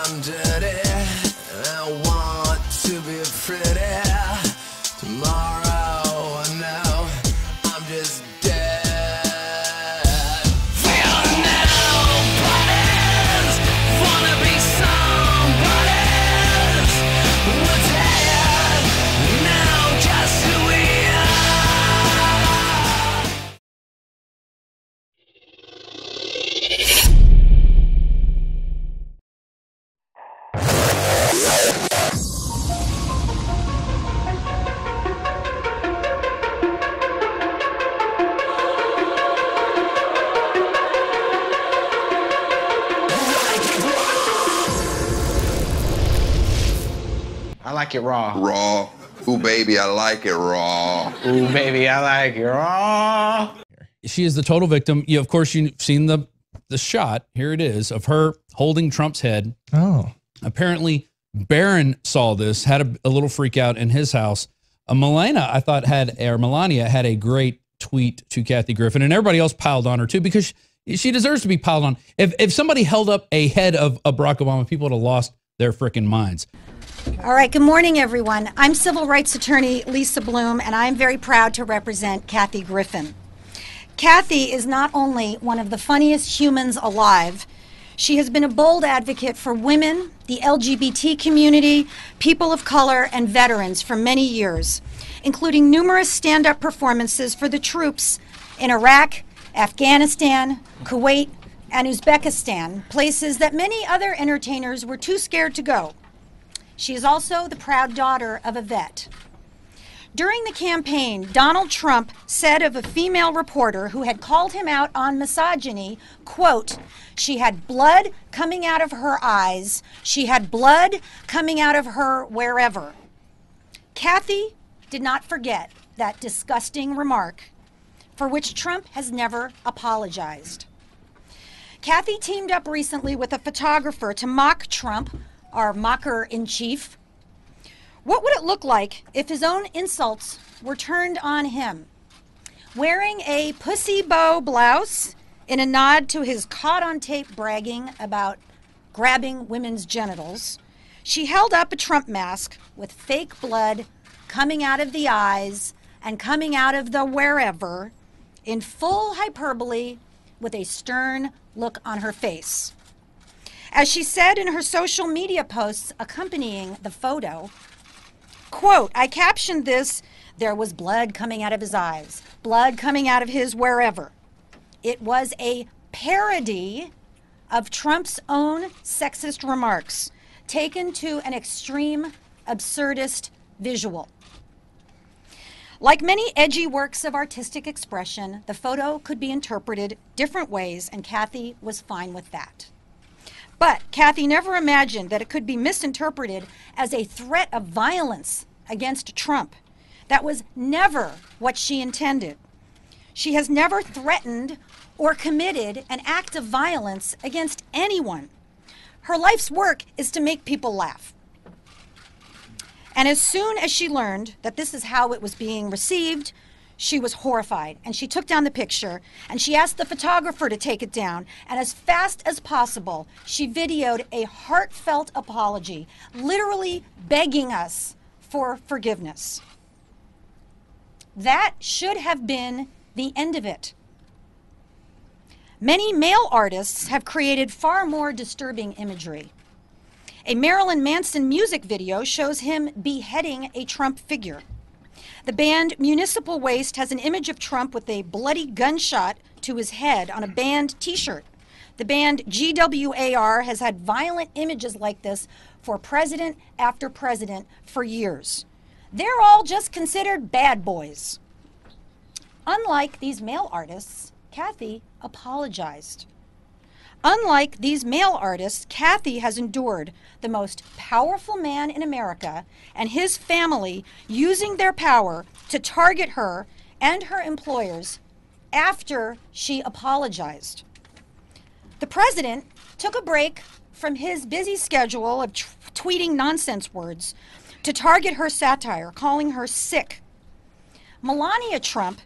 I'm dirty, I want to be pretty. Tomorrow I know I'm just dead. Feeling nobody's, wanna be somebody's. We're dead, now just who we I like it raw. Raw. Ooh, baby, I like it raw. Ooh, baby, I like it raw. She is the total victim. You, of course, you've seen the shot. Here it is of her holding Trump's head. Oh. Apparently, Barron saw this, had a little freak out in his house. Melania had a great tweet to Kathy Griffin, and everybody else piled on her too because she deserves to be piled on. If somebody held up a head of Barack Obama, people would have lost their freaking minds. All right, good morning, everyone. I'm civil rights attorney Lisa Bloom, and I'm very proud to represent Kathy Griffin. Kathy is not only one of the funniest humans alive, she has been a bold advocate for women, the LGBT community, people of color, and veterans for many years, including numerous stand-up performances for the troops in Iraq, Afghanistan, Kuwait, and Uzbekistan, places that many other entertainers were too scared to go. She is also the proud daughter of a vet. During the campaign, Donald Trump said of a female reporter who had called him out on misogyny, quote, "She had blood coming out of her eyes. She had blood coming out of her wherever." Kathy did not forget that disgusting remark, for which Trump has never apologized. Kathy teamed up recently with a photographer to mock Trump, our mocker-in-chief. What would it look like if his own insults were turned on him? Wearing a pussy bow blouse in a nod to his caught-on-tape bragging about grabbing women's genitals, she held up a Trump mask with fake blood coming out of the eyes and coming out of the wherever in full hyperbole with a stern look on her face. As she said in her social media posts accompanying the photo, quote, I captioned this, "There was blood coming out of his eyes, blood coming out of his wherever." It was a parody of Trump's own sexist remarks, taken to an extreme, absurdist visual. Like many edgy works of artistic expression, the photo could be interpreted different ways, and Kathy was fine with that. But Kathy never imagined that it could be misinterpreted as a threat of violence against Trump. That was never what she intended. She has never threatened or committed an act of violence against anyone. Her life's work is to make people laugh. And as soon as she learned that this is how it was being received, she was horrified, and she took down the picture, and she asked the photographer to take it down, and as fast as possible, she videoed a heartfelt apology, literally begging us for forgiveness. That should have been the end of it. Many male artists have created far more disturbing imagery. A Marilyn Manson music video shows him beheading a Trump figure. The band Municipal Waste has an image of Trump with a bloody gunshot to his head on a band t-shirt. The band GWAR has had violent images like this for president after president for years. They're all just considered bad boys. Unlike these male artists, Kathy apologized. Unlike these male artists, Kathy has endured the most powerful man in America and his family using their power to target her and her employers after she apologized. The president took a break from his busy schedule of tweeting nonsense words to target her satire, calling her sick. Melania Trump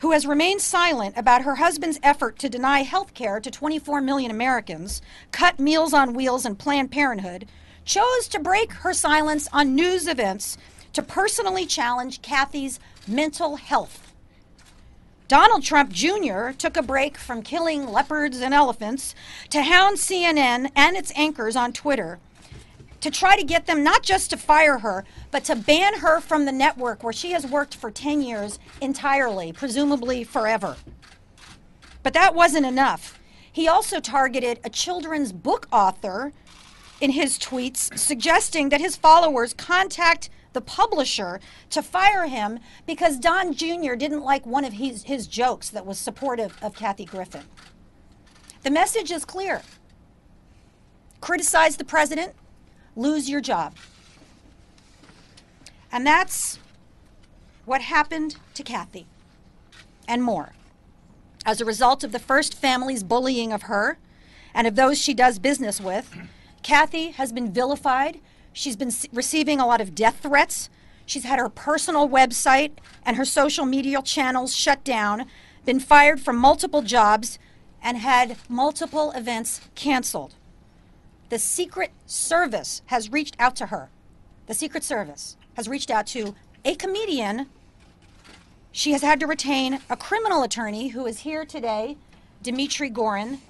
who has remained silent about her husband's effort to deny health care to 24 million Americans, cut Meals on Wheels and Planned Parenthood, chose to break her silence on news events to personally challenge Kathy's mental health. Donald Trump Jr. took a break from killing leopards and elephants to hound CNN and its anchors on Twitter to try to get them not just to fire her, but to ban her from the network where she has worked for 10 years entirely, presumably forever. But that wasn't enough. He also targeted a children's book author in his tweets, suggesting that his followers contact the publisher to fire him because Don Jr. didn't like one of his jokes that was supportive of Kathy Griffin. The message is clear. Criticize the president, lose your job. And that's what happened to Kathy, and more. As a result of the First family's bullying of her and of those she does business with, Kathy has been vilified. She's been receiving a lot of death threats. She's had her personal website and her social media channels shut down, been fired from multiple jobs, and had multiple events canceled. The Secret Service has reached out to her. The Secret Service has reached out to a comedian. She has had to retain a criminal attorney who is here today, Dmitry Gorin.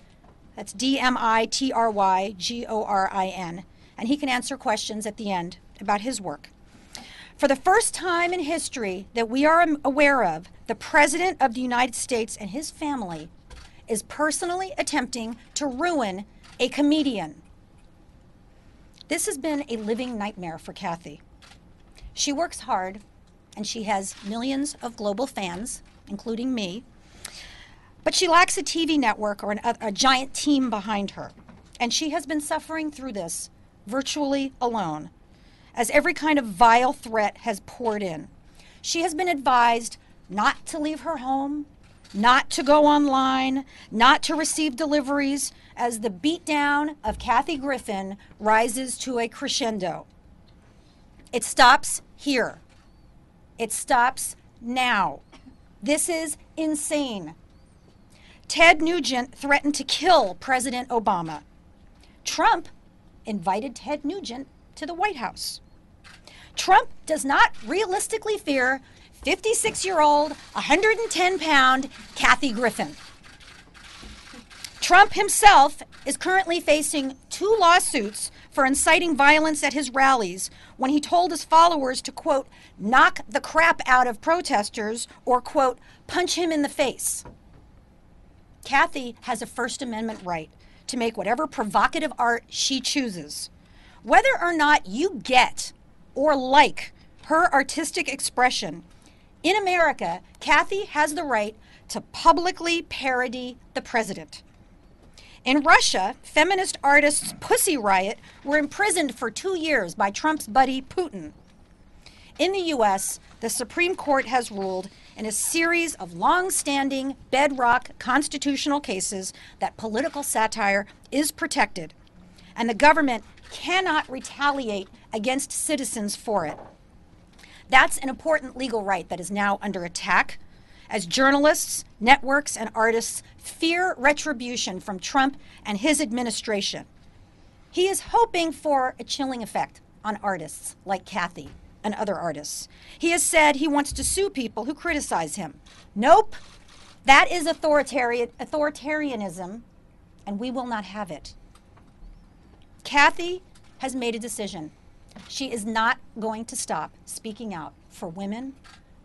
That's Dmitrygorin. And he can answer questions at the end about his work. For the first time in history that we are aware of, the President of the United States and his family is personally attempting to ruin a comedian. This has been a living nightmare for Kathy. She works hard, and she has millions of global fans, including me, but she lacks a TV network or a giant team behind her. And she has been suffering through this virtually alone, as every kind of vile threat has poured in. She has been advised not to leave her home, not to go online, not to receive deliveries, as the beatdown of Kathy Griffin rises to a crescendo. It stops here. It stops now. This is insane. Ted Nugent threatened to kill President Obama. Trump invited Ted Nugent to the White House. Trump does not realistically fear 56-year-old, 110-pound Kathy Griffin. Trump himself is currently facing 2 lawsuits for inciting violence at his rallies when he told his followers to, quote, knock the crap out of protesters or, quote, punch him in the face. Kathy has a First Amendment right to make whatever provocative art she chooses. Whether or not you get or like her artistic expression, in America, Kathy has the right to publicly parody the president. In Russia, feminist artists Pussy Riot were imprisoned for 2 years by Trump's buddy Putin. In the U.S., the Supreme Court has ruled in a series of long-standing bedrock constitutional cases that political satire is protected, and the government cannot retaliate against citizens for it. That's an important legal right that is now under attack as journalists, networks, and artists fear retribution from Trump and his administration. He is hoping for a chilling effect on artists like Kathy and other artists. He has said he wants to sue people who criticize him. Nope, that is authoritarianism, and we will not have it. Kathy has made a decision. She is not going to stop speaking out for women,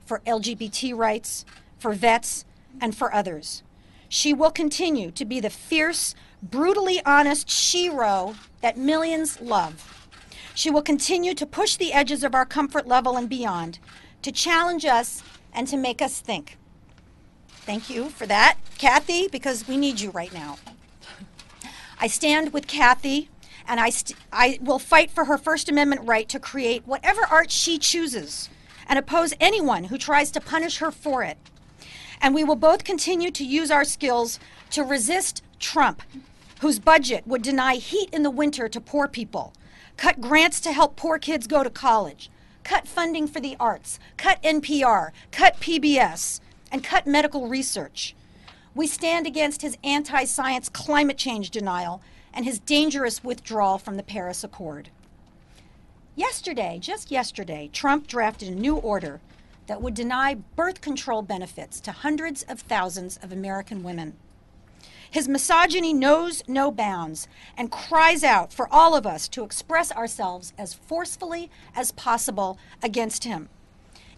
for LGBT rights, for vets, and for others. She will continue to be the fierce, brutally honest shero that millions love. She will continue to push the edges of our comfort level and beyond, to challenge us and to make us think. Thank you for that, Kathy, because we need you right now. I stand with Kathy, and I will fight for her First Amendment right to create whatever art she chooses and oppose anyone who tries to punish her for it. And we will both continue to use our skills to resist Trump, whose budget would deny heat in the winter to poor people, cut grants to help poor kids go to college, cut funding for the arts, cut NPR, cut PBS, and cut medical research. We stand against his anti-science climate change denial and his dangerous withdrawal from the Paris Accord. Yesterday, just yesterday, Trump drafted a new order that would deny birth control benefits to hundreds of thousands of American women. His misogyny knows no bounds and cries out for all of us to express ourselves as forcefully as possible against him.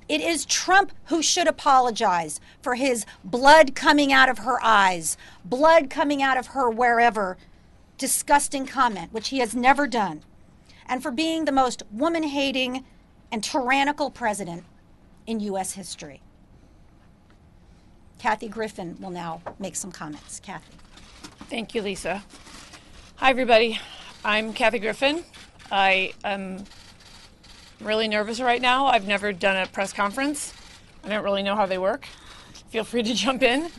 It is Trump who should apologize for his blood coming out of her eyes, blood coming out of her wherever, disgusting comment, which he has never done, and for being the most woman-hating and tyrannical president in U.S. history. Kathy Griffin will now make some comments. Kathy. Thank you, Lisa. Hi, everybody. I'm Kathy Griffin. I am really nervous right now. I've never done a press conference. I don't really know how they work. Feel free to jump in.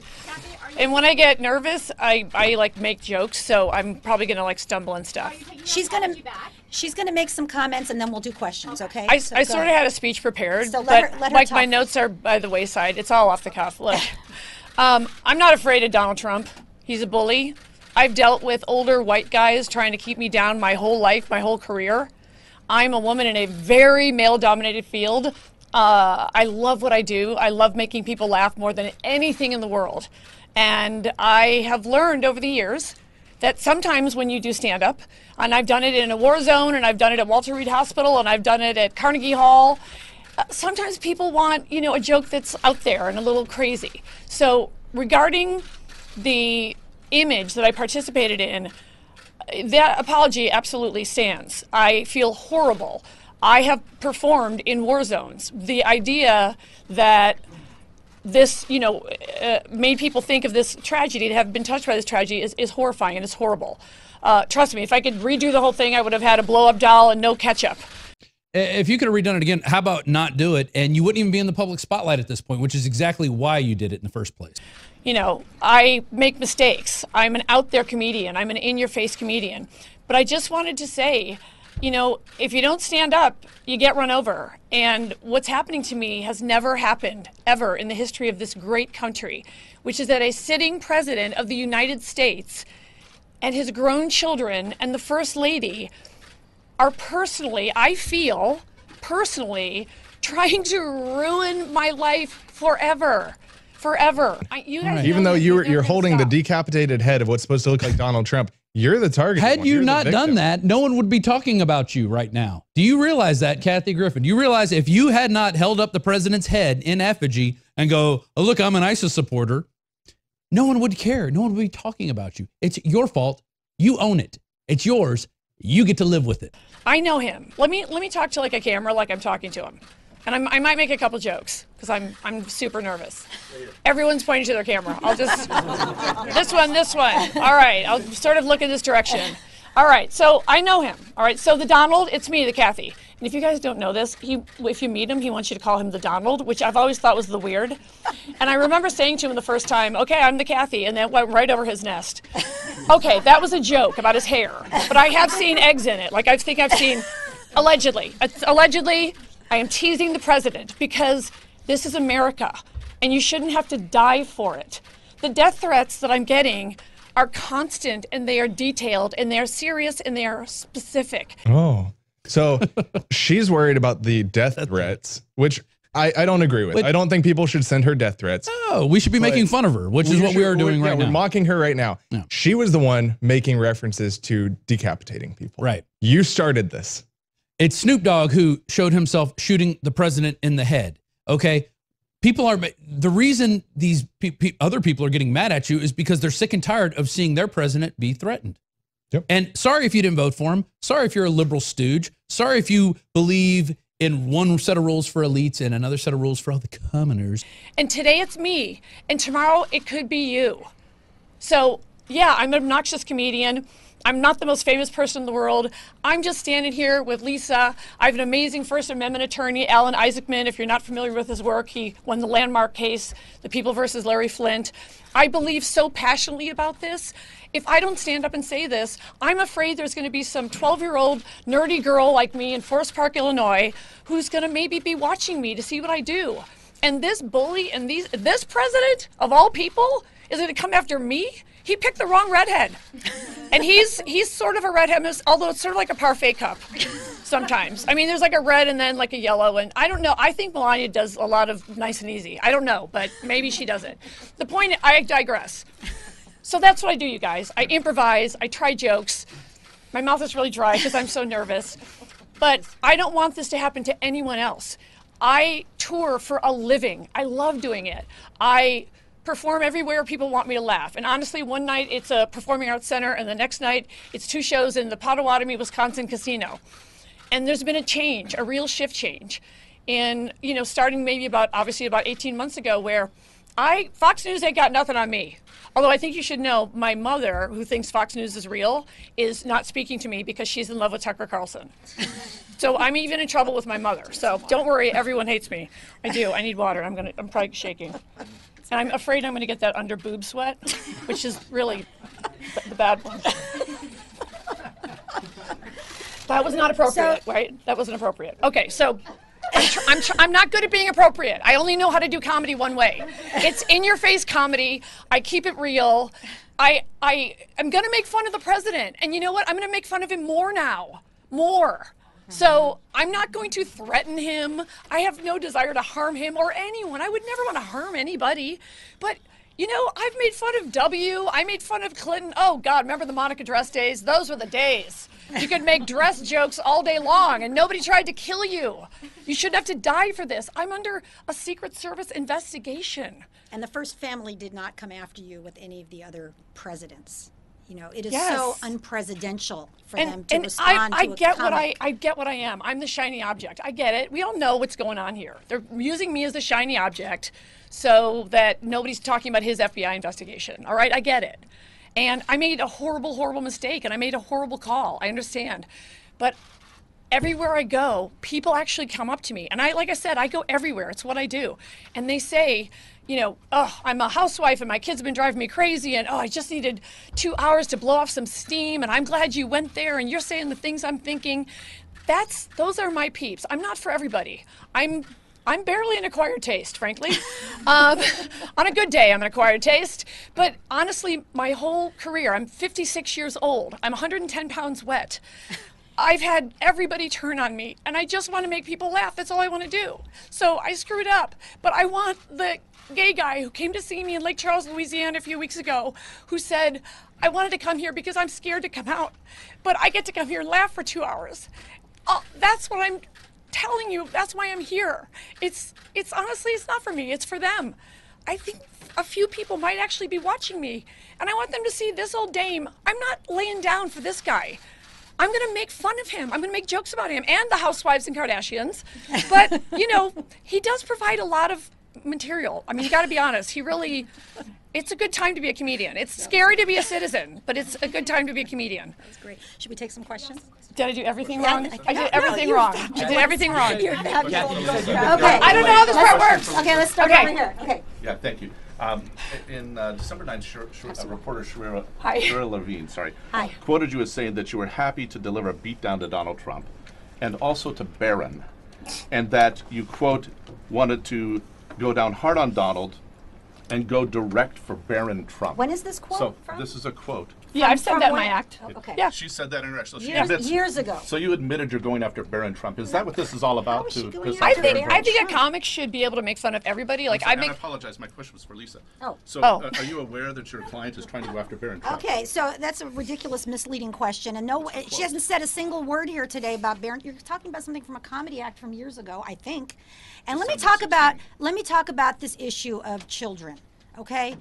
And when I get nervous, I like make jokes, so I'm probably gonna like stumble and stuff. She's gonna make some comments and then we'll do questions, okay? I sort of had a speech prepared, So but let her like talk. my notes are by the wayside. It's all off the cuff. Look, I'm not afraid of Donald Trump. He's a bully. I've dealt with older white guys trying to keep me down my whole life, my whole career. I'm a woman in a very male-dominated field. I love what I do. I love making people laugh more than anything in the world. And I have learned over the years that sometimes when you do stand-up, and I've done it in a war zone, and I've done it at Walter Reed Hospital, and I've done it at Carnegie Hall, sometimes people want, you know, a joke that's out there and a little crazy. So regarding the image that I participated in, that apology absolutely stands. I feel horrible. I have performed in war zones. The idea that this, you know, made people think of this tragedy, to have been touched by this tragedy, is horrifying and it's horrible. Trust me, if I could redo the whole thing, I would have had a blow-up doll and no ketchup. If you could have redone it again, how about not do it? And you wouldn't even be in the public spotlight at this point, which is exactly why you did it in the first place. You know, I make mistakes. I'm an out there comedian. I'm an in-your-face comedian. But I just wanted to say, you know, if you don't stand up, you get run over. And what's happening to me has never happened ever in the history of this great country, which is that a sitting president of the United States and his grown children and the First Lady are personally, I feel, personally, trying to ruin my life forever. Forever. You guys Even though you're holding the stop. decapitated head of what's supposed to look like Donald Trump, you're the target. Had you You're the not done victim. that, no one would be talking about you right now. Do you realize that, Kathy Griffin? Do you realize if you had not held up the president's head in effigy and go, oh, look, I'm an ISIS supporter, no one would care. No one would be talking about you. It's your fault. You own it. It's yours. You get to live with it. I know him. Let me talk to like a camera like I'm talking to him. And I might make a couple jokes because I'm super nervous. Everyone's pointing to their camera. I'll just, this one. All right, I'll sort of look in this direction. All right, so I know him. All right, so the Donald, it's me, the Kathy. And if you guys don't know this, if you meet him, he wants you to call him the Donald, which I've always thought was the weird. And I remember saying to him the first time, okay, I'm the Kathy, and that went right over his nest. Okay, that was a joke about his hair, but I have seen eggs in it. Like I think I've seen, allegedly, I am teasing the president because this is America and you shouldn't have to die for it. The death threats that I'm getting are constant and they are detailed and they are serious and they are specific. Oh, so she's worried about the death threats, which I don't agree with. But- I don't think people should send her death threats. Oh, we should be making fun of her, which is what we are doing right We're now. mocking her right now. Yeah. She was the one making references to decapitating people. Right. You started this. It's Snoop Dogg who showed himself shooting the president in the head. Okay. People are, the reason these other people are getting mad at you is because they're sick and tired of seeing their president be threatened. Yep. And sorry if you didn't vote for him. Sorry if you're a liberal stooge. Sorry if you believe in one set of rules for elites and another set of rules for all the commoners. And today it's me and tomorrow it could be you. So yeah, I'm an obnoxious comedian. I'm not the most famous person in the world. I'm just standing here with Lisa. I have an amazing First Amendment attorney, Alan Isaacman. If you're not familiar with his work, he won the landmark case, The People versus Larry Flint. I believe so passionately about this. If I don't stand up and say this, I'm afraid there's going to be some 12-year-old nerdy girl like me in Forest Park, Illinois, who's going to maybe be watching me to see what I do. And this bully and this president of all people is going to come after me? He picked the wrong redhead. And he's sort of a redhead, although it's sort of like a parfait cup sometimes. I mean, there's like a red and then like a yellow, and I don't know. I think Melania does a lot of nice and easy. I don't know, but maybe she doesn't. The point, I digress. So that's what I do, you guys. I improvise, I try jokes. My mouth is really dry because I'm so nervous. But I don't want this to happen to anyone else. I tour for a living. I love doing it. I perform everywhere people want me to laugh. And honestly, one night it's a performing arts center, and the next night it's 2 shows in the Potawatomi, Wisconsin casino. And there's been a change, a real shift change. And, you know, starting maybe obviously about 18 months ago, where Fox News ain't got nothing on me. Although I think you should know, my mother, who thinks Fox News is real, is not speaking to me because she's in love with Tucker Carlson. So I'm even in trouble with my mother. So don't worry, everyone hates me. I do. I need water. I'm probably shaking. And I'm afraid I'm going to get that under boob sweat, which is really the bad one. That was not appropriate, right? That wasn't appropriate. Okay, so I'm not good at being appropriate. I only know how to do comedy one way. It's in-your-face comedy. I keep it real. I'm going to make fun of the president. And you know what? I'm going to make fun of him more now. More. So I'm not going to threaten him. I have no desire to harm him or anyone. I would never want to harm anybody. But, you know, I've made fun of W. I made fun of Clinton. Oh, God, remember the Monica dress days? Those were the days. You could make dress jokes all day long, and nobody tried to kill you. You shouldn't have to die for this. I'm under a Secret Service investigation. And the first family did not come after you with any of the other presidents. You know, it is Yes. so unpresidential for them to and respond I to a get comic. I get what I am. I'm the shiny object. I get it. We all know what's going on here. They're using me as the shiny object so that nobody's talking about his FBI investigation. All right, I get it. And I made a horrible, horrible mistake, and I made a horrible call. I understand. But everywhere I go, people actually come up to me. And like I said, I go everywhere. It's what I do. And they say, you know, oh, I'm a housewife and my kids have been driving me crazy, and oh, I just needed 2 hours to blow off some steam, and I'm glad you went there and you're saying the things I'm thinking. Those are my peeps. I'm not for everybody. I'm barely an acquired taste, frankly. On a good day, I'm an acquired taste. But honestly, my whole career, I'm 56 years old. I'm 110 pounds wet. I've had everybody turn on me, and I just want to make people laugh. That's all I want to do. So I screwed up. But I want the gay guy who came to see me in Lake Charles, Louisiana a few weeks ago, who said, I wanted to come here because I'm scared to come out, but I get to come here and laugh for 2 hours. That's what I'm telling you. That's why I'm here. It's honestly, it's not for me. It's for them. I think a few people might actually be watching me, and I want them to see this old dame. I'm not laying down for this guy. I'm going to make fun of him. I'm going to make jokes about him and the housewives and Kardashians. But, you know, he does provide a lot of material. I mean, you got to be honest. It's a good time to be a comedian. It's scary to be a citizen, but it's a good time to be a comedian. That's great. Should we take some questions? Did I do everything wrong? I did everything wrong. I did everything wrong. Okay. I don't know how this part works. Okay, let's start over here. Okay. Yeah, thank you. In December 9th, reporter Hi. Shira Levine, Hi. quoted you as saying that you were happy to deliver a beatdown to Donald Trump and also to Barron, and that you, quote, wanted to go down hard on Donald and go direct for Barron Trump. When is this quote So from? this is a quote. Yeah, I've said From that in my when? act. Oh, okay. Yeah. She said that in her act. So she Years, admits. years ago. So you admitted you're going after Barron Trump. Is that what this is all about? How is she To going piss after off I Barron think Trump? a comic should be able to make fun of everybody. Like I And I make. apologize. My question was for Lisa. Oh. So Oh. Are you aware that your client is trying to go after Barron Trump? Okay, so that's a ridiculous, misleading question, and no, she hasn't said a single word here today about Barron. You're talking about something from a comedy act from years ago, I think. And let me talk about this issue of children. Okay,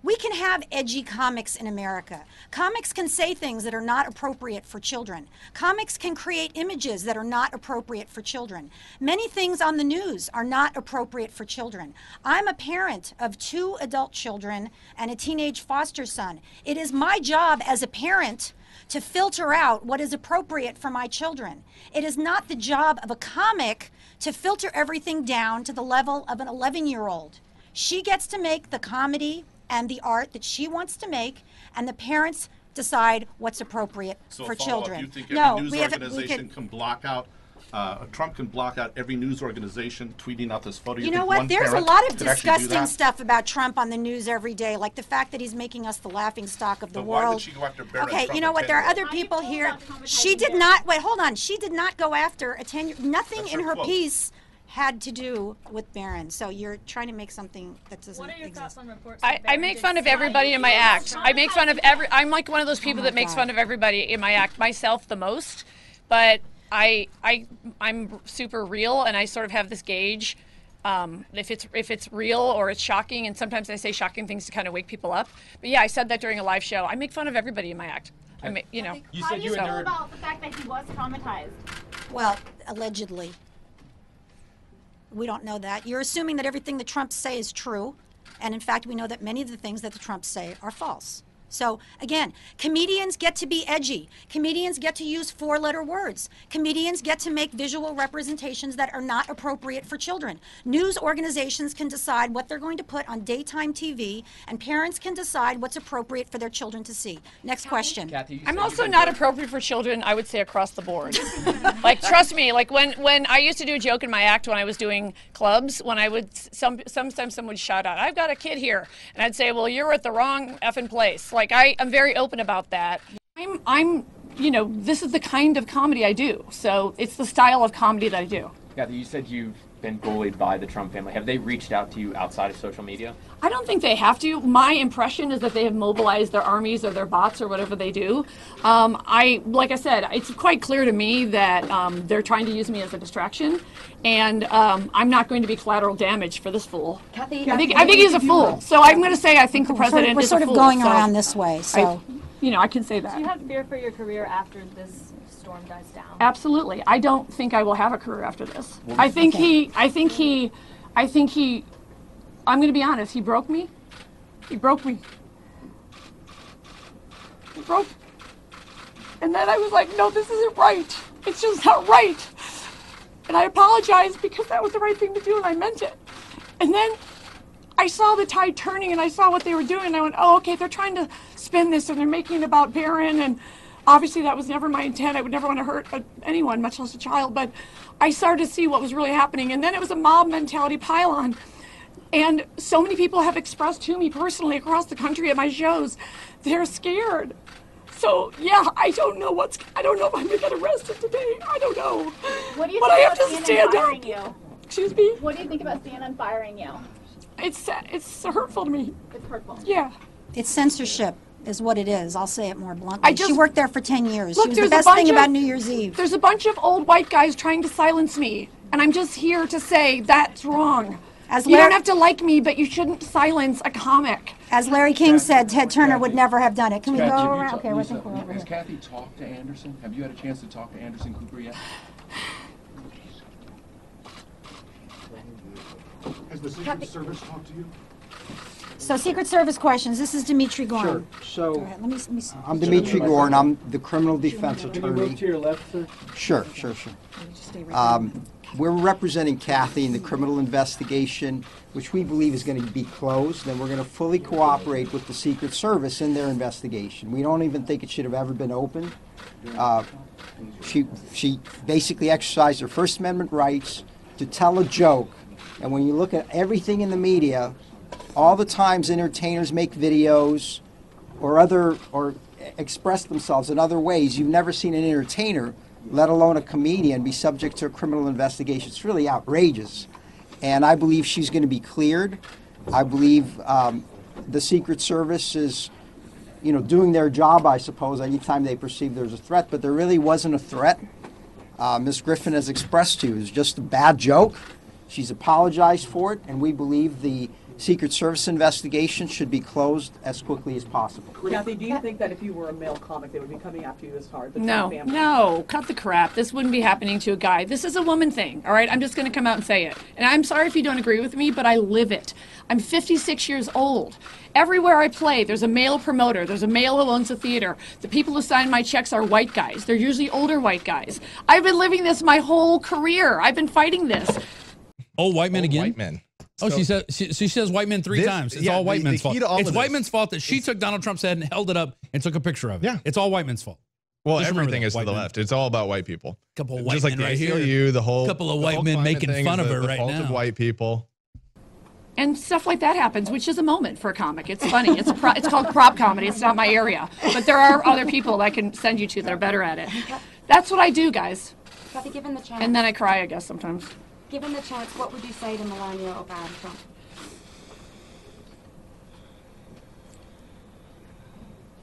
we can have edgy comics in America. Comics can say things that are not appropriate for children. Comics can create images that are not appropriate for children. Many things on the news are not appropriate for children. I'm a parent of 2 adult children and a teenage foster son. It is my job as a parent to filter out what is appropriate for my children. It is not the job of a comic to filter everything down to the level of an 11-year-old. She gets to make the comedy and the art that she wants to make, and the parents decide what's appropriate So for follow-up, children. you think every news we organization can block out Trump can block out every news organization tweeting out this photo. You know think what? one There's a parent lot of could actually do disgusting that? stuff about Trump on the news every day, like the fact that he's making us the laughing stock of the But world. why would she go after Barron Okay, Trump you know at what? There are 10? other people here. She did not. Wait, hold on. She did not go after a 10-year. Nothing That's in her her quote. piece had to do with Barron. So you're trying to make something that doesn't What are your exist. thoughts on reports? I make fun of everybody in my act. I make fun of I'm like one of those people that makes fun of everybody in my act, myself the most. But I'm super real, and I sort of have this gauge. If it's real or it's shocking, and sometimes I say shocking things to kind of wake people up. But yeah, I said that during a live show. I make fun of everybody in my act. I make, you know. How do you feel about the fact that he was traumatized? Well, allegedly. We don't know that. You're assuming that everything the Trumps say is true. And in fact, we know that many of the things that the Trumps say are false. So again, comedians get to be edgy. Comedians get to use 4-letter words. Comedians get to make visual representations that are not appropriate for children. News organizations can decide what they're going to put on daytime TV, and parents can decide what's appropriate for their children to see. Next question. Kathy, I'm also not appropriate for children, I would say, across the board. Like, trust me, like when I used to do a joke in my act when I was doing clubs, when I would, sometimes someone would shout out, "I've got a kid here." And I'd say, "Well, you're at the wrong effing place." Like, I'm very open about that. I'm, you know, this is the kind of comedy I do. So it's the style of comedy that I do. Kathy, you said you've been bullied by the Trump family. Have they reached out to you outside of social media? I don't think they have to. My impression is that they have mobilized their armies or their bots or whatever they do. Like I said, it's quite clear to me that they're trying to use me as a distraction, and I'm not going to be collateral damage for this fool. Kathy, I think he's a fool. So I'm going to say I think the president We're is sort a of fool. going So around this way. So. you know, I can say that. Do you have fear for your career after this storm dies down? Absolutely. I don't think I will have a career after this. I'm going to be honest, he broke me. He broke me. He broke. And then I was like, no, this isn't right. It's just not right. And I apologized because that was the right thing to do and I meant it. And then I saw the tide turning and I saw what they were doing and I went, oh, okay, they're trying to spin this and they're making it about Barron, and obviously that was never my intent. I would never want to hurt anyone, much less a child, but I started to see what was really happening. And then it was a mob mentality pile-on. And so many people have expressed to me personally across the country at my shows, they're scared. So yeah, I don't know if I'm going to get arrested today. I don't know. What do you But think I have about to CNN stand firing up. you? Excuse me? What do you think about CNN firing you? It's hurtful to me. It's hurtful. Yeah. It's censorship is what it is. I'll say it more bluntly. just- She worked there for 10 years. Look, She was the there's a best bunch thing of- about New Year's Eve. There's a bunch of old white guys trying to silence me, and I'm just here to say that's wrong. As You don't Larry- have to like me, but you shouldn't silence a comic. As Larry King said, Ted Turner would never have done it. Can we go Kathy, have you around? talked- Okay, I Lisa, think we're over has here. Kathy talked to Anderson? Have you had a chance to talk to Anderson Cooper yet? Has the Secret Service talked to you? So Secret Service questions. This is Dimitri Gorn. So, Go ahead. Let me I'm Dimitri Gorn. I'm the criminal defense Can you move attorney. to your left, sir? Sure. just stay right there. We're representing Kathy in the criminal investigation, which we believe is going to be closed, and we're going to fully cooperate with the Secret Service in their investigation. We don't even think it should have ever been opened. She basically exercised her First Amendment rights to tell a joke, and when you look at everything in the media, all the times entertainers make videos or express themselves in other ways, you've never seen an entertainer, let alone a comedian, be subject to a criminal investigation. It's really outrageous. And I believe she's going to be cleared. I believe the Secret Service is, doing their job, I suppose, anytime they perceive there's a threat. But there really wasn't a threat. Ms. Griffin has expressed to you. It was just a bad joke. She's apologized for it, and we believe the Secret Service investigation should be closed as quickly as possible. Kathy, do you think that if you were a male comic, they would be coming after you as hard? No, cut the crap. This wouldn't be happening to a guy. This is a woman thing, all right? I'm just going to come out and say it. And I'm sorry if you don't agree with me, but I live it. I'm 56 years old. Everywhere I play, there's a male promoter. There's a male who owns a theater. The people who sign my checks are white guys. They're usually older white guys. I've been living this my whole career. I've been fighting this. Old white men again? White men. Oh, she says white men three times. It's all white men's fault. It's white men's fault that she took Donald Trump's head and held it up and took a picture of it. Yeah. It's all white men's fault. Well, Just remember everything that, is to white the men. left. It's all about white people. Couple of white Just like men the right here. ACLU, the whole Couple of the white whole men climate making thing fun is of her the right fault now. of white people. And stuff like that happens, which is a moment for a comic. It's funny. It's called prop comedy. It's not my area, but there are other people that I can send you to that are better at it. That's what I do, guys. Kathy, given the chance. And then I cry, I guess, sometimes. Given the chance, what would you say to Melania or Trump?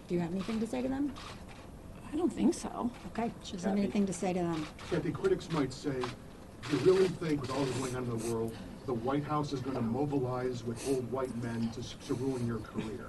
Do you have anything to say to them? I don't think so. Okay, she doesn't have anything to say to them. Kathy, critics might say, do you really think with all that's going on in the world, the White House is going to mobilize with old white men to ruin your career?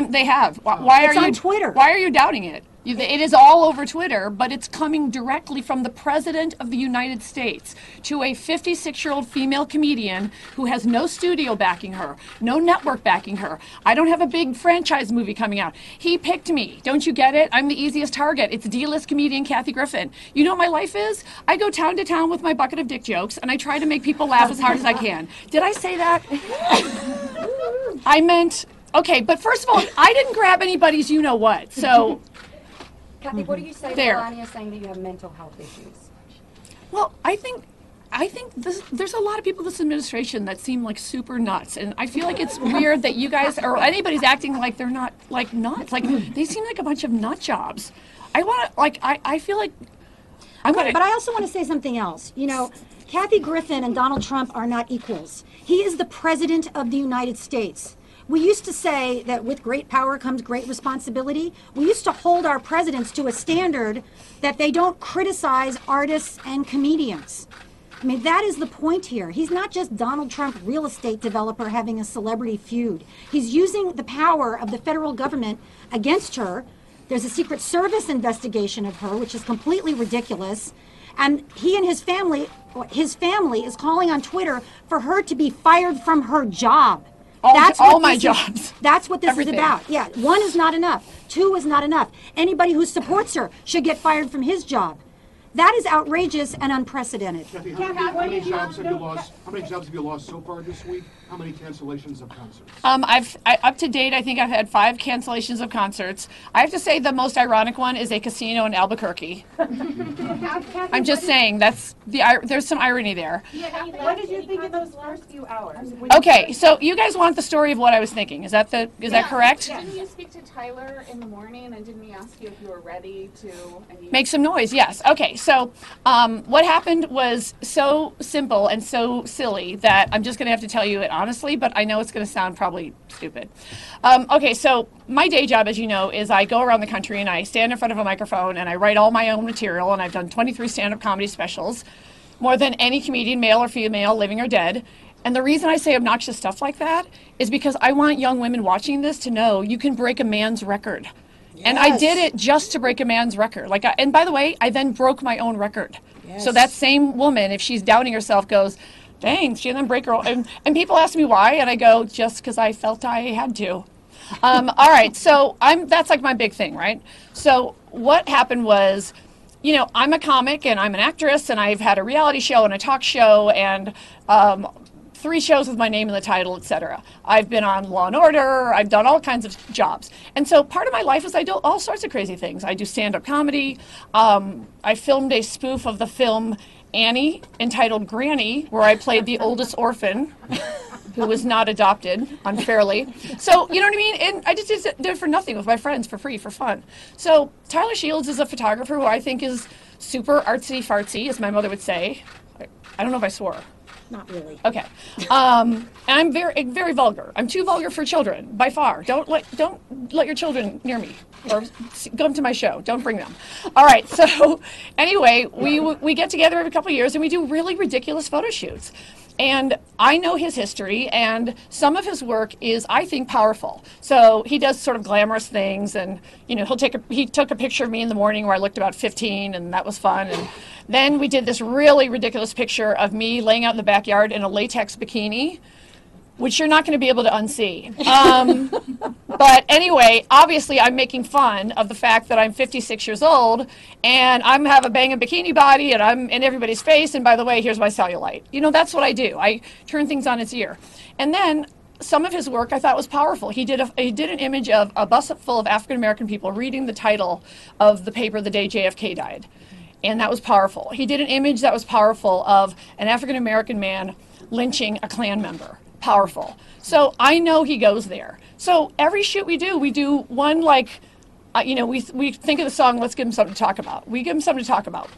They have. Why It's are you on Twitter. Why are you doubting it? It is all over Twitter, but it's coming directly from the President of the United States to a 56-year-old female comedian who has no studio backing her, no network backing her. I don't have a big franchise movie coming out. He picked me. Don't you get it? I'm the easiest target. It's D-list comedian Kathy Griffin. You know what my life is? I go town to town with my bucket of dick jokes, and I try to make people laugh as hard as I can. Did I say that? I meant... Okay, but first of all, I didn't grab anybody's you-know-what, so... Kathy, what do you say to There. Melania saying that you have mental health issues? Well, I think there's a lot of people in this administration that seem like super nuts, and I feel like it's weird that you guys or anybody's acting like they're not like nuts. Like they seem like a bunch of nut jobs. I want to I feel like I'm Okay, gonna. but I also want to say something else. You know, Kathy Griffin and Donald Trump are not equals. He is the President of the United States. We used to say that with great power comes great responsibility. We used to hold our presidents to a standard that they don't criticize artists and comedians. I mean, that is the point here. He's not just Donald Trump, real estate developer, having a celebrity feud. He's using the power of the federal government against her. There's a Secret Service investigation of her, which is completely ridiculous. And he and his family is calling on Twitter for her to be fired from her job. All my jobs. That's what this Everything. is about. Yeah, one is not enough. Two is not enough. Anybody who supports her should get fired from his job. That is outrageous and unprecedented. Kathy, how many jobs have you lost? How many jobs have you lost so far this week? How many cancellations of concerts? Up to date, I think I've had 5 cancellations of concerts. I have to say the most ironic one is a casino in Albuquerque. I'm just saying there's some irony there. What did you think in those first few hours? Okay, so you guys want the story of what I was thinking? Is that correct? Didn't you speak to Tyler in the morning, and didn't he ask you if you were ready to Make some noise? Yes. Okay. So what happened was so simple and so silly that I'm just going to have to tell you it honestly, but I know it's going to sound probably stupid. Okay. So my day job, as you know, is I go around the country and I stand in front of a microphone and I write all my own material, and I've done 23 stand-up comedy specials, more than any comedian, male or female, living or dead. And the reason I say obnoxious stuff like that is because I want young women watching this to know you can break a man's record. And I did it just to break a man's record. And by the way, I then broke my own record. Yes. So that same woman, if she's doubting herself, goes, dang, she didn't break her own. And people ask me why, and I go, just because I felt I had to. All right, so that's like my big thing, right? So what happened was, you know, I'm a comic and I'm an actress, and I've had a reality show and a talk show and 3 shows with my name in the title, etc. I've been on Law and Order. I've done all kinds of jobs. And so part of my life is I do all sorts of crazy things. I do stand-up comedy. I filmed a spoof of the film Annie entitled Granny, where I played the oldest orphan who was not adopted unfairly. So, you know what I mean? And I just did it for nothing with my friends, for free, for fun. So Tyler Shields is a photographer who I think is super artsy-fartsy, as my mother would say. I don't know if I swore. Not really. Okay. And I'm very, very vulgar. I'm too vulgar for children, by far. Don't let your children near me or come to my show. Don't bring them. All right. So anyway, we get together every couple of years and we do really ridiculous photo shoots. And I know his history, and some of his work is, I think, powerful. So he does sort of glamorous things, and you know, he took a picture of me in the morning where I looked about 15, and that was fun. And then we did this really ridiculous picture of me laying out in the backyard in a latex bikini, which you're not going to be able to unsee. But anyway, obviously I'm making fun of the fact that I'm 56 years old and I have a banging bikini body and I'm in everybody's face, and by the way, here's my cellulite. You know, that's what I do. I turn things on its ear. And then some of his work I thought was powerful. He did an image of a bus full of African American people reading the title of the paper the day JFK died. And that was powerful. He did an image that was powerful of an African American man lynching a Klan member. Powerful. So I know he goes there. So every shoot we do one like, we think of the song, let's give him something to talk about. We give him something to talk about.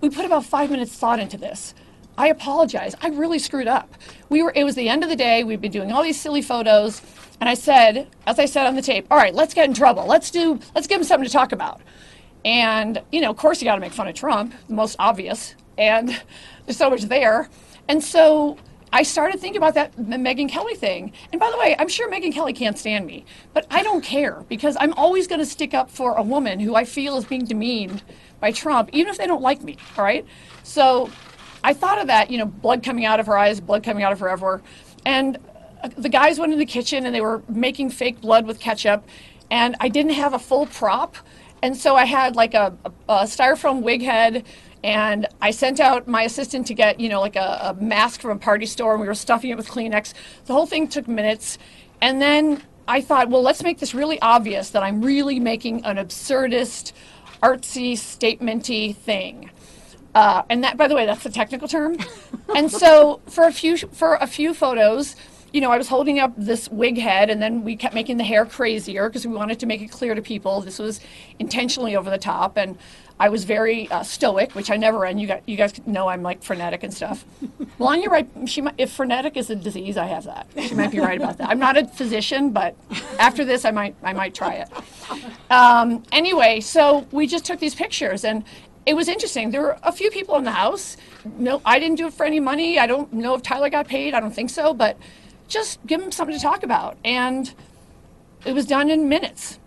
We put about 5 minutes thought into this. I apologize. I really screwed up. It was the end of the day. We've been doing all these silly photos. And I said, as I said on the tape, all right, let's get in trouble. Let's give him something to talk about. And, of course you got to make fun of Trump, the most obvious. And there's so much there. And so I started thinking about that Megyn Kelly thing. And by the way, I'm sure Megyn Kelly can't stand me, but I don't care because I'm always going to stick up for a woman who I feel is being demeaned by Trump, even if they don't like me, all right? So I thought of that, blood coming out of her eyes, blood coming out of her everywhere. And the guys went in the kitchen and they were making fake blood with ketchup, and I didn't have a full prop. And so I had like a styrofoam wig head, and I sent out my assistant to get, like a mask from a party store, and we were stuffing it with Kleenex. The whole thing took minutes. And then I thought, well, let's make this really obvious that I'm really making an absurdist, artsy, statementy thing. And that, by the way, that's the technical term. And so for a few photos, I was holding up this wig head, and then we kept making the hair crazier because we wanted to make it clear to people this was intentionally over the top. And I was very stoic, which I never am. You guys know I'm like frenetic and stuff. Melania, right? If frenetic is a disease, I have that. She might be right about that. I'm not a physician, but after this, I might try it. Anyway, so we just took these pictures, and it was interesting. There were a few people in the house. No, I didn't do it for any money. I don't know if Tyler got paid. I don't think so, but just give him something to talk about. And it was done in minutes.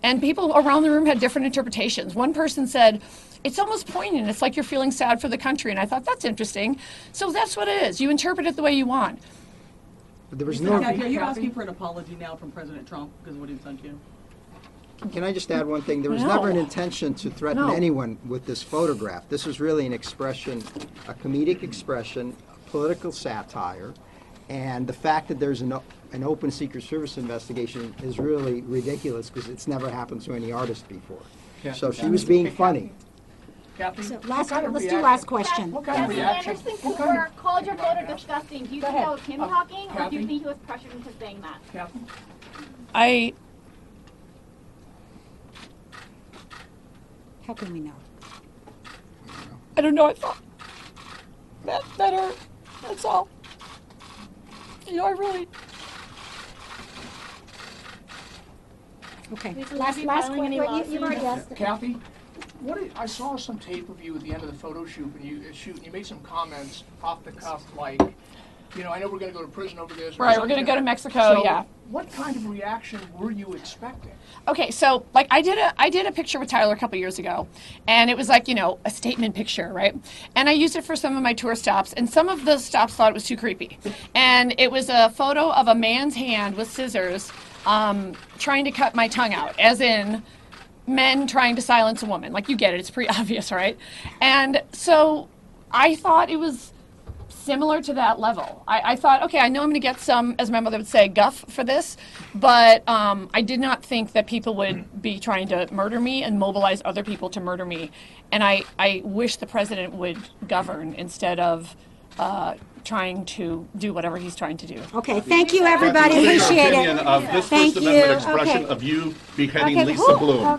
And people around the room had different interpretations. One person said, it's almost poignant. It's like you're feeling sad for the country. And I thought, that's interesting. So that's what it is. You interpret it the way you want. But there was Are you asking for an apology now from President Trump because of what he's done to you? Can I just add one thing? There was never an intention to threaten anyone with this photograph. This was really an expression, a comedic expression, political satire. And the fact that there's an open Secret Service investigation is really ridiculous because it's never happened to any artist before. So she was being funny. So let's do last question. What kind of reaction? Anderson Cooper called your photo disgusting. Do you think that was him talking, or do you think he was pressured into saying that? How can we know? I don't know. I thought that hurt. That's all. I really. Okay. Last question. You've already asked. Kathy, I saw some tape of you at the end of the photo shoot, and you made some comments off the cuff, like, I know we're going to go to prison over this. Right, we're going to go to Mexico. So yeah. What kind of reaction were you expecting? Okay, so like I did a picture with Tyler a couple years ago, and it was like a statement picture, right? And I used it for some of my tour stops, and some of the stops thought it was too creepy. And it was a photo of a man's hand with scissors trying to cut my tongue out, as in men trying to silence a woman. Like, you get it, it's pretty obvious, right? And so I thought it was similar to that level. I thought, okay, I know I'm going to get some, as my mother would say, guff for this, but I did not think that people would be trying to murder me and mobilize other people to murder me. And I wish the president would govern instead of trying to do whatever he's trying to do. Okay, thank you, everybody. Appreciate it. Of this Thank First Amendment you. expression of you beheading Lisa Bloom.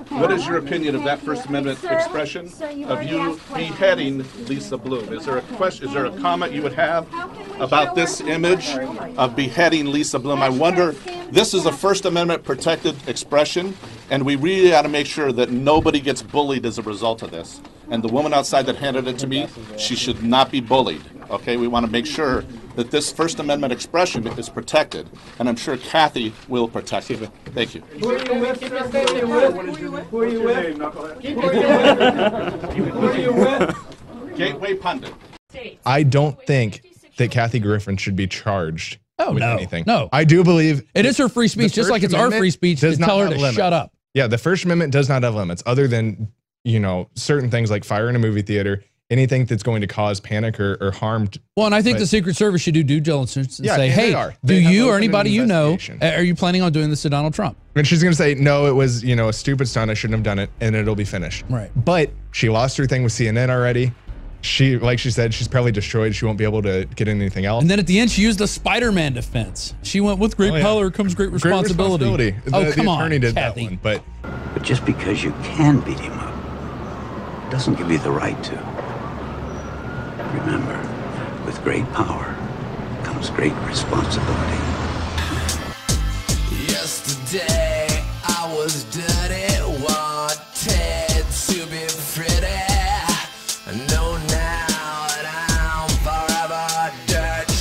What is your opinion of that First Amendment expression of you beheading Lisa Bloom? Is there a question? Is there a comment you would have about this image of beheading Lisa Bloom? I wonder. This is a First Amendment protected expression, and we really ought to make sure that nobody gets bullied as a result of this. And the woman outside that handed it to me, she should not be bullied. Okay, we want to make sure that this First Amendment expression is protected, and I'm sure Kathy will protect it. Thank you. Who are you with? Who are you with? Who are you with? Gateway Pundit. I don't think that Kathy Griffin should be charged with no, anything. no. I do believe it is her free speech, just like it's our free speech to tell her to shut up. Yeah, the First Amendment does not have limits other than, certain things like fire in a movie theater anything that's going to cause panic or harm. Well, and I think the Secret Service should do due diligence and say, and hey, they are. do They have you or opened an anybody you know, investigation. are you planning on doing this to Donald Trump? And she's going to say, no, it was, you know, a stupid stunt. I shouldn't have done it. And it'll be finished. Right. But she lost her thing with CNN already. She, like she said, she's probably destroyed. She won't be able to get anything else. And then at the end, she used the Spider-Man defense. She went, with great power comes great responsibility. The attorney did that one, but just because you can beat him up doesn't give you the right to. Remember, with great power comes great responsibility. Yesterday I was dirty, wanted to be pretty. I know now that I'm forever dirt.